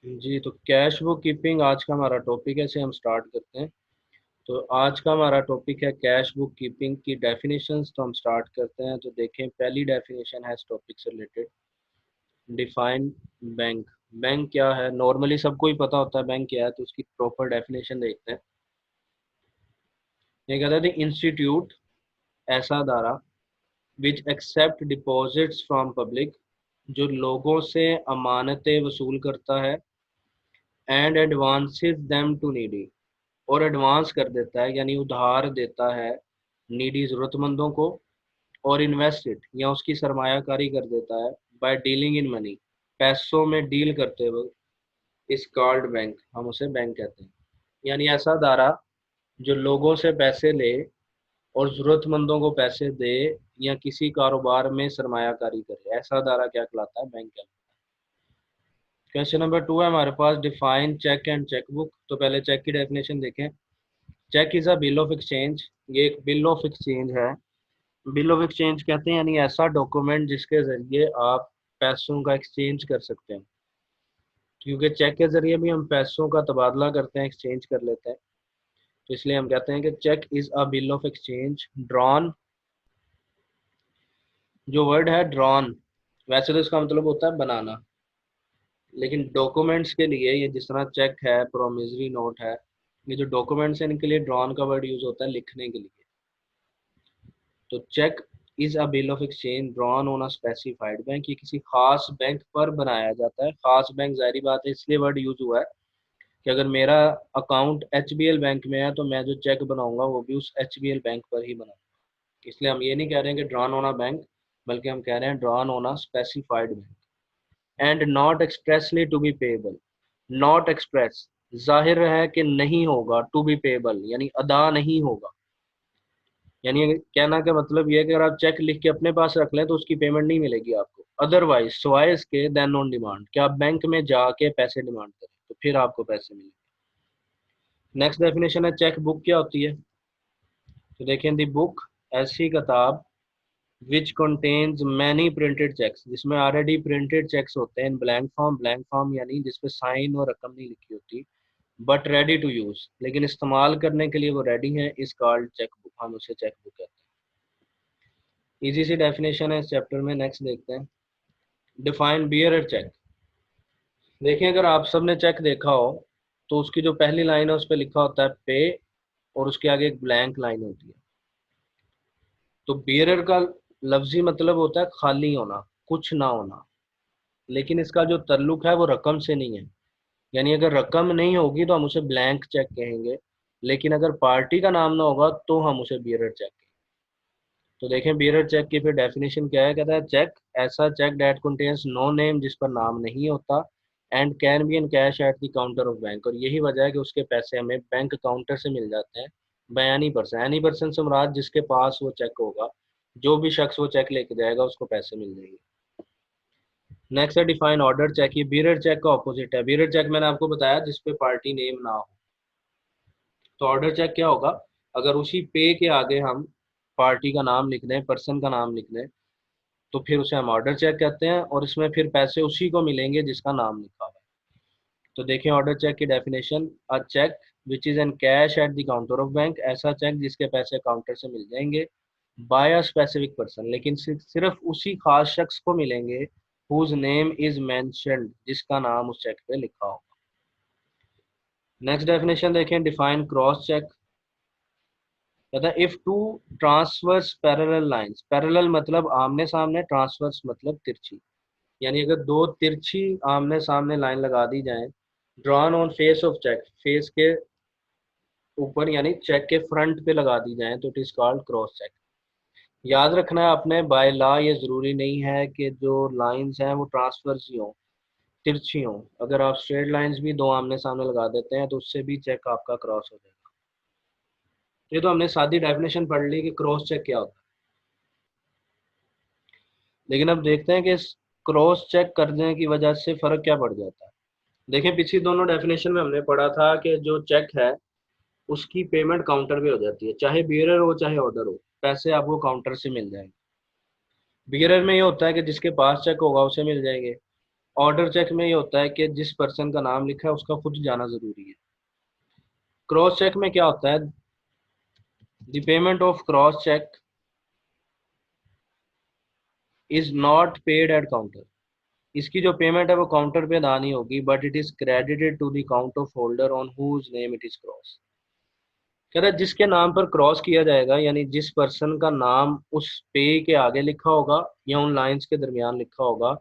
जी, तो cash book keeping आज का हमारा टॉपिक है, इसे हम स्टार्ट करते हैं। तो आज का हमारा टॉपिक है कैश बुक कीपिंग की डेफिनेशंस। तो हम स्टार्ट करते हैं। तो देखें, पहली डेफिनेशन है इस टॉपिक से रिलेटेड। Define bank. बैंक क्या है? नॉर्मली सबको ही पता होता है बैंक क्या है, तो उसकी प्रॉपर डेफिनेशन देखते हैं। ये कहता है इंस्टीट्यूट, ऐसा अदारा which accept deposits from public, जो लोगों से अमानतें वसूल करता है, and advances them to needy, और एडवांस कर देता है यानी उधार देता है नीडी ज़रूरतमंदों को, और इन्वेस्ट इट या उसकी सरमायाकारी कर देता है बाय डीलिंग इन मनी, पैसों में डील करते वक्त। इस कॉल्ड बैंक, हम उसे बैंक कहते हैं। यानी ऐसा अदारा जो लोगों से पैसे ले और ज़रूरतमंदों को पैसे दे या किसी कारोबार में सरमायाकारी करे, ऐसा अदारा क्या कहलाता है? बैंक कहलाता है। क्वेश्चन नंबर 2 है हमारे पास, डिफाइन चेक एंड चेकबुक। तो पहले चेक की डेफिनेशन देखें। Cheque is a bill of exchange. ये एक बिल ऑफ एक्सचेंज है। बिल ऑफ एक्सचेंज कहते हैं यानी ऐसा डॉक्यूमेंट जिसके जरिए आप पैसों का एक्सचेंज कर सकते हैं। क्योंकि चेक के जरिए भी हम पैसों का तबादला करते हैं, एक्सचेंज कर लेते हैं। तो इसलिए हम कहते हैं कि cheque is a bill of exchange drawn. जो वर्ड है ड्रॉन, वैसे तो इसका मतलब होता है बनाना, लेकिन डॉक्यूमेंट्स के लिए ये जिस तरह चेक है, प्रोमिसरी नोट है, ये जो डॉक्यूमेंट्स हैं इनके लिए ड्रॉन का वर्ड यूज होता है लिखने के लिए। तो cheque is a bill of exchange drawn on a specified bank. ये किसी खास बैंक पर बनाया जाता है। खास बैंक जाहिर बात है इसलिए वर्ड यूज हुआ है कि अगर मेरा अकाउंट एचबीएल बैंक में है तो मैं जो चेक बनाऊंगा वो भी उस एचबीएल बैंक पर ही बनाऊंगा। इसलिए हम ये नहीं कह रहे हैं कि ड्रॉन ऑन अ बैंक, बल्कि हम कह रहे हैं drawn on a specified bank. And not expressly to be payable. Not express, जाहिर है कि नहीं होगा, टू बी पेएबल यानी अदा नहीं होगा। यानी कहना का मतलब ये है कि अगर आप चेक लिख के अपने पास रख लें तो उसकी पेमेंट नहीं मिलेगी आपको। अदरवाइज सिवाय इसके देन ऑन डिमांड, कि आप बैंक में जाके पैसे डिमांड करें तो फिर आपको पैसे मिलेंगे। नेक्स्ट डेफिनेशन है चेक बुक क्या होती है। तो देखें, दी बुक, ऐसी किताब which contains many printed cheques, जिसमें ऑलरेडी प्रिंटेड चेक्स होते हैं in blank form. Blank form यानी जिसपे साइन और रकम नहीं लिखी होती, बट रेडी टू यूज, लेकिन इस्तेमाल करने के लिए वो रेडी है, इस कॉल्ड चेक बुक। हम उसे चेक बुक कहते हैं। इजी सी डेफिनेशन है इस चैप्टर में। नेक्स्ट देखते हैं, डिफाइन बियरर चेक। देखिए, अगर आप सबने चेक देखा हो तो उसकी जो पहली लाइन है उस पर लिखा होता है पे, और उसके आगे एक ब्लैंक लाइन होती है। तो बियरर का लफ्जी मतलब होता है खाली होना, कुछ ना होना, लेकिन इसका जो ताल्लुक है वो रकम से नहीं है। यानी अगर रकम नहीं होगी तो हम उसे ब्लैंक चेक कहेंगे, लेकिन अगर पार्टी का नाम ना होगा तो हम उसे बियरर चेक कहेंगे। तो देखें बियरर चेक की फिर डेफिनेशन क्या है। कहता है चेक, ऐसा cheque that contains no name, जिस पर नाम नहीं होता, and can be in cash at the counter of bank. और यही वजह है कि उसके पैसे हमें बैंक काउंटर से मिल जाते हैं by any person. Any person से मुराद जिसके पास वो चेक होगा, जो भी शख्स वो चेक लेके जाएगा उसको पैसे मिल जाएंगे। नेक्स्ट है डिफाइन ऑर्डर चेक। ये बियरर चेक का ऑपोजिट है। बियरर चेक मैंने आपको बताया जिसपे पार्टी नेम ना हो। तो ऑर्डर चेक क्या होगा? अगर उसी पे के आगे हम पार्टी का नाम लिख दें, पर्सन का नाम लिख दें, तो फिर उसे हम ऑर्डर चेक कहते हैं, और इसमें फिर पैसे उसी को मिलेंगे जिसका नाम लिखा हुआ है। तो देखें ऑर्डर चेक की definition, a cheque which is an cash at the counter of bank. ऐसा चेक जिसके पैसे काउंटर से मिल जाएंगे बाय अ स्पेसिफिक पर्सन, लेकिन सिर्फ उसी खास शख्स को मिलेंगे हुज नेम इज मेंशन्ड, जिसका नाम उस चेक पे लिखा हो। नेक्स्ट डेफिनेशन देखें, डिफाइन क्रॉस चेक। कहता है if two transverse parallel lines. Parallel मतलब आमने सामने, ट्रांसवर्स मतलब तिरछी। यानी अगर दो तिरछी आमने सामने लाइन लगा दी जाए, drawn on face of cheque, face के ऊपर यानी चेक के फ्रंट पे लगा दी जाए, तो it is called cross cheque. याद रखना है आपने, बाय लॉ ये जरूरी नहीं है कि जो लाइंस हैं वो ट्रांसवर्स ही हों, तिरछी हों। अगर आप स्ट्रेट लाइंस भी दो आमने सामने लगा देते हैं तो उससे भी चेक आपका क्रॉस हो जाएगा। ये तो हमने सादी डेफिनेशन पढ़ ली कि क्रॉस चेक क्या होता है, लेकिन अब देखते हैं कि इस क्रॉस चेक करने की वजह से फर्क क्या पड़ जाता है। देखिए, पिछली दोनों डेफिनेशन में हमने पढ़ा था कि जो चेक है उसकी पेमेंट काउंटर पे हो जाती है, चाहे बियरर हो चाहे ऑर्डर हो, पैसे आपको काउंटर से मिल जाएंगे। बियरर में ये होता है कि जिसके पास चेक होगा उसे मिल जाएंगे, ऑर्डर चेक में ये होता है कि जिस पर्सन का नाम लिखा है उसका खुद जाना जरूरी है। क्रॉस चेक में क्या होता है, the payment of cross cheque is not paid at counter. इसकी जो पेमेंट है वो काउंटर पे अदा नहीं होगी, but it is credited to the account of holder on whose name it is cross. कह रहा है जिसके नाम पर क्रॉस किया जाएगा, यानी जिस पर्सन का नाम उस पे के आगे लिखा होगा या उन लाइंस के दरमियान लिखा होगा,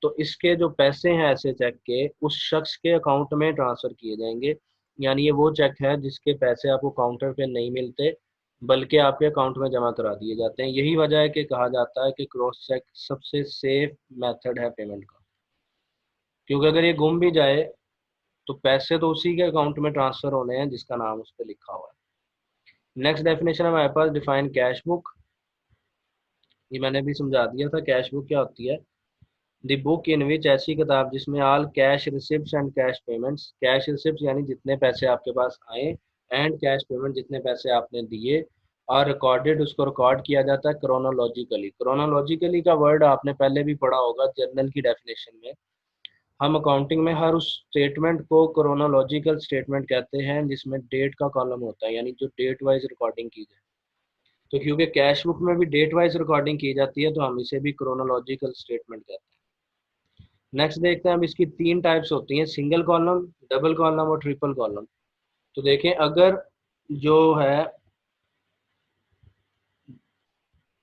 तो इसके जो पैसे हैं ऐसे चेक के उस शख्स के अकाउंट में ट्रांसफर किए जाएंगे। यानी ये वो चेक है जिसके पैसे आपको काउंटर पे नहीं मिलते, बल्कि आपके अकाउंट में जमा करा दिए जाते हैं। यही वजह है कि कहा जाता है कि क्रॉस चेक सबसे सेफ मेथड है पेमेंट का, क्योंकि अगर ये गुम भी जाए तो पैसे तो उसी के अकाउंट में ट्रांसफर होने हैं जिसका नाम उस पर लिखा हुआ है। नेक्स्ट डेफिनेशन है हमारे पास, डिफाइन कैश बुक। ये मैंने भी समझा दिया था, कैश बुक क्या होती है। द बुक इन विच, ऐसी किताब जिसमें all cash receipt and cash payments, cash receipt यानी जितने पैसे आपके पास आए, एंड कैश पेमेंट जितने पैसे आपने दिए, और रिकॉर्डेड, उसको रिकॉर्ड किया जाता है क्रोनोलॉजिकली। क्रोनोलॉजिकली का वर्ड आपने पहले भी पढ़ा होगा जर्नल की डेफिनेशन में। हम अकाउंटिंग में हर उस स्टेटमेंट को क्रोनोलॉजिकल स्टेटमेंट कहते हैं जिसमें डेट का कॉलम होता है, यानी जो डेट वाइज रिकॉर्डिंग की जाए। तो क्योंकि कैश बुक में भी डेट वाइज रिकॉर्डिंग की जाती है तो हम इसे भी क्रोनोलॉजिकल स्टेटमेंट कहते हैं। नेक्स्ट देखते हैं, अब इसकी तीन टाइप्स होती हैं, सिंगल कॉलम, डबल कॉलम और ट्रिपल कॉलम। तो देखें, अगर जो है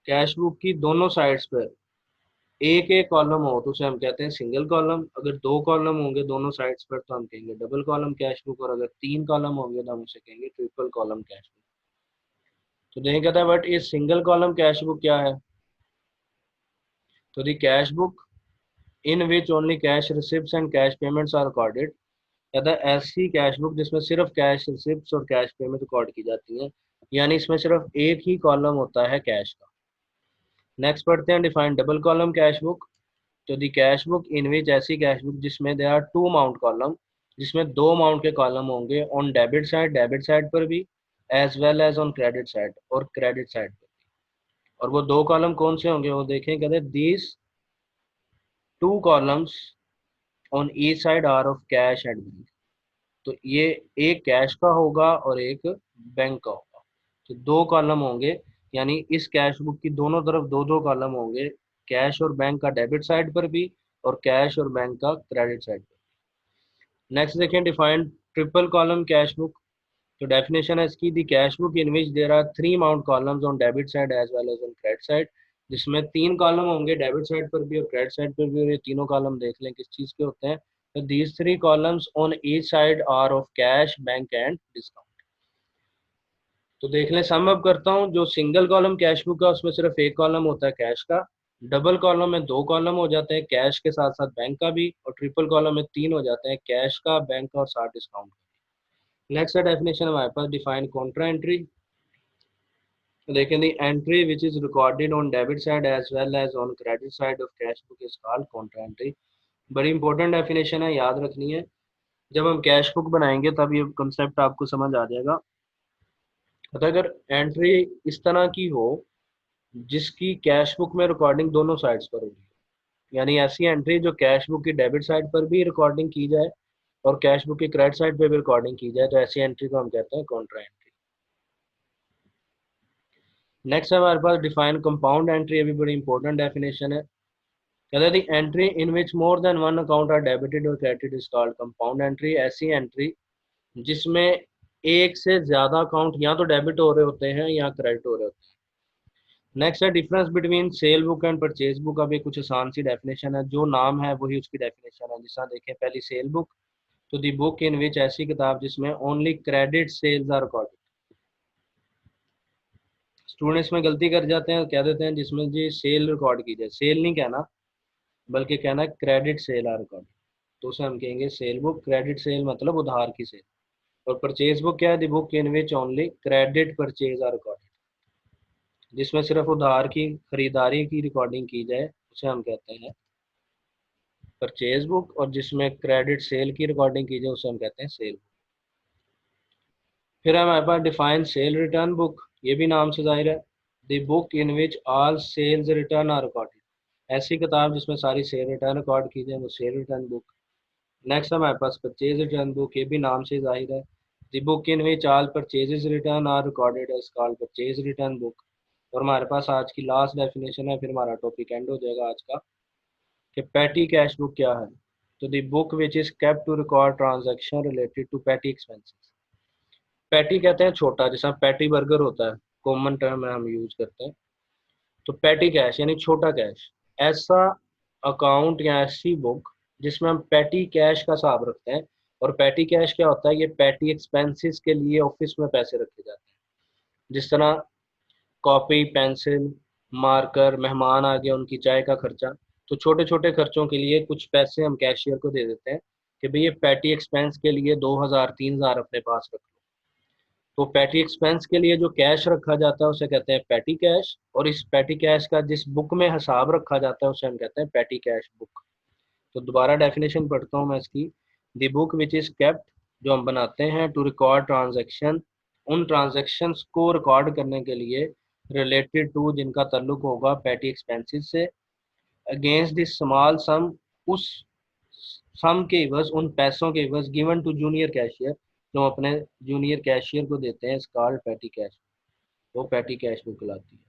कैश बुक की दोनों साइड्स पर एक एक कॉलम हो तो उसे हम कहते हैं सिंगल कॉलम। अगर दो कॉलम होंगे दोनों साइड्स पर तो हम कहेंगे डबल कॉलम कैश बुक, और अगर तीन कॉलम होंगे तो हम उसे कहेंगे ट्रिपल कॉलम कैश बुक। तो देखिए कहता है, बट ये सिंगल कॉलम कैश बुक क्या है। तो the cash book in which only cash receipts and cash payments are recorded. कहता है ऐसी कैश बुक जिसमें सिर्फ कैश रिसिप्ट्स और कैश पेमेंट रिकॉर्ड की जाती हैं, यानी इसमें सिर्फ एक ही कॉलम होता है कैश का। नेक्स्ट पढ़ते हैं, define double column cash book. तो दी कैश बुक इन विच, ऐसी कैश बुक जिसमें there are two amount column, जिसमें दो अमाउंट के कॉलम होंगे, ऑन डेबिट साइड पर भी, as well as on credit side, और क्रेडिट साइड पर। और वो दो कॉलम कौन से होंगे वो देखें, कहते हैं these two columns on each side are of cash and bank. तो ये एक कैश का होगा और एक बैंक का होगा। तो दो कॉलम होंगे, यानी इस कैश बुक की दोनों तरफ दो दो कॉलम होंगे, कैश और बैंक का डेबिट साइड पर भी और कैश और बैंक का क्रेडिट साइड पर। नेक्स्ट देखें, defined triple column cash book. तो डेफिनेशन है इसकी, the cash book in which there are three amount columns on debit side as well as on credit side. जिसमें तीन कॉलम होंगे डेबिट साइड पर भी और क्रेडिट साइड पर भी, और ये तीनों कॉलम देख लें किस चीज़ के होते हैं। तो these three columns on each side are of cash, bank and discount. तो देख लें, सम अप करता हूँ। जो सिंगल कॉलम कैश बुक है उसमें सिर्फ एक कॉलम होता है कैश का, डबल कॉलम में दो कॉलम हो जाते हैं, कैश के साथ साथ बैंक का भी, और ट्रिपल कॉलम में तीन हो जाते हैं, कैश का, बैंक का और साथ डिस्काउंट का। नेक्स्ट है डेफिनेशन हमारे पास, डिफाइन कॉन्ट्रा एंट्री। तो देखें, the entry which is recorded on debit side as well as on credit side of cash book is called contra entry. बड़ी इंपॉर्टेंट डेफिनेशन है, याद रखनी है। जब हम कैश बुक बनाएंगे तब ये कंसेप्ट आपको समझ आ जाएगा। तो अगर एंट्री इस तरह की हो जिसकी कैश बुक में रिकॉर्डिंग दोनों साइड्स पर होगी, यानी ऐसी एंट्री जो कैश बुक की डेबिट साइड पर भी रिकॉर्डिंग की जाए और कैश बुक की क्रेडिट साइड पर भी रिकॉर्डिंग की जाए, तो ऐसी एंट्री को हम कहते हैं कॉन्ट्रा एंट्री। नेक्स्ट है हमारे पास, डिफाइन कंपाउंड एंट्री। अभी बड़ी इंपॉर्टेंट डेफिनेशन है। कहते हैं the entry in which more than one account are debited और credited is called compound entry. ऐसी एंट्री जिसमें एक से ज्यादा अकाउंट या तो डेबिट हो रहे होते हैं या क्रेडिट हो रहे होते हैं। नेक्स्ट है difference between cell book and purchase book. अब ये कुछ आसान सी डेफिनेशन है, जो नाम है वही उसकी डेफिनेशन है। जिसका देखें, पहली सेल बुक। तो दी बुक इन विच, ऐसी किताब जिसमें only credit sales are recorded. Students में गलती कर जाते हैं, कह देते हैं जिसमें जी सेल रिकॉर्ड की जाए। सेल नहीं कहना, बल्कि कहना है क्रेडिट सेल आर रिकॉर्डेड। तो उसे हम कहेंगे सेल बुक। क्रेडिट सेल मतलब उधार की सेल। और परचेज बुक क्या है, the book in which only credit purchase are recorded. जिसमें सिर्फ उधार की खरीदारी की रिकॉर्डिंग की जाए उसे हम कहते हैं परचेज बुक, और जिसमें क्रेडिट सेल की रिकॉर्डिंग की जाए उसे हम कहते हैं सेल बुक। फिर हमारे पास डिफाइन सेल रिटर्न बुक। ये भी नाम से जाहिर है, the book in which all sales return are recorded. ऐसी किताब जिसमें सारी सेल रिटर्न रिकॉर्ड की जाए वो सेल रिटर्न बुक। नेक्स्ट हमारे पास परचेज रिटर्न बुक, ये भी नाम से जाहिर है। The book in which all purchases return are recorded is called purchase return book. और हमारे पास आज की लास्ट डेफिनेशन है, फिर हमारा टॉपिक एंड हो जाएगा आज का, कि पैटी कैश बुक क्या है। तो the book which is kept to record transaction related to petty expenses. Petty कहते हैं छोटा, जैसा पैटी बर्गर होता है, कॉमन टर्म है हम यूज करते हैं। तो पैटी कैश यानी छोटा कैश, ऐसा अकाउंट या ऐसी बुक जिसमें हम पैटी कैश का हिसाब रखते हैं। और पैटी कैश क्या होता है, ये पैटी एक्सपेंसेस के लिए ऑफिस में पैसे रखे जाते हैं। जिस तरह कॉपी, पेंसिल, मार्कर, मेहमान आ गए उनकी चाय का खर्चा। तो छोटे छोटे खर्चों के लिए कुछ पैसे हम कैशियर को दे देते हैं कि भाई ये पैटी एक्सपेंस के लिए 2,000 3,000 अपने पास रख लो। तो पैटी एक्सपेंस के लिए जो कैश रखा जाता है उसे कहते हैं पैटी कैश, और इस पैटी कैश का जिस बुक में हिसाब रखा जाता है उसे हम कहते हैं पैटी कैश बुक। तो दोबारा डेफिनेशन पढ़ता हूँ मैं इसकी। The book which is kept, जो हम बनाते हैं, टू रिकॉर्ड ट्रांजेक्शन, उन ट्रांजेक्शन्स को रिकॉर्ड करने के लिए, रिलेटेड टू, जिनका ताल्लुक होगा पैटी एक्सपेंसेस से, अगेंस्ट दिस स्मॉल सम, उस सम के इवज, उन पैसों के इवज, गिवन टू जूनियर कैशियर, जो अपने जूनियर कैशियर को देते हैं, इस कॉल्ड पैटी कैश, वो पैटी कैश बुक कहलाती है।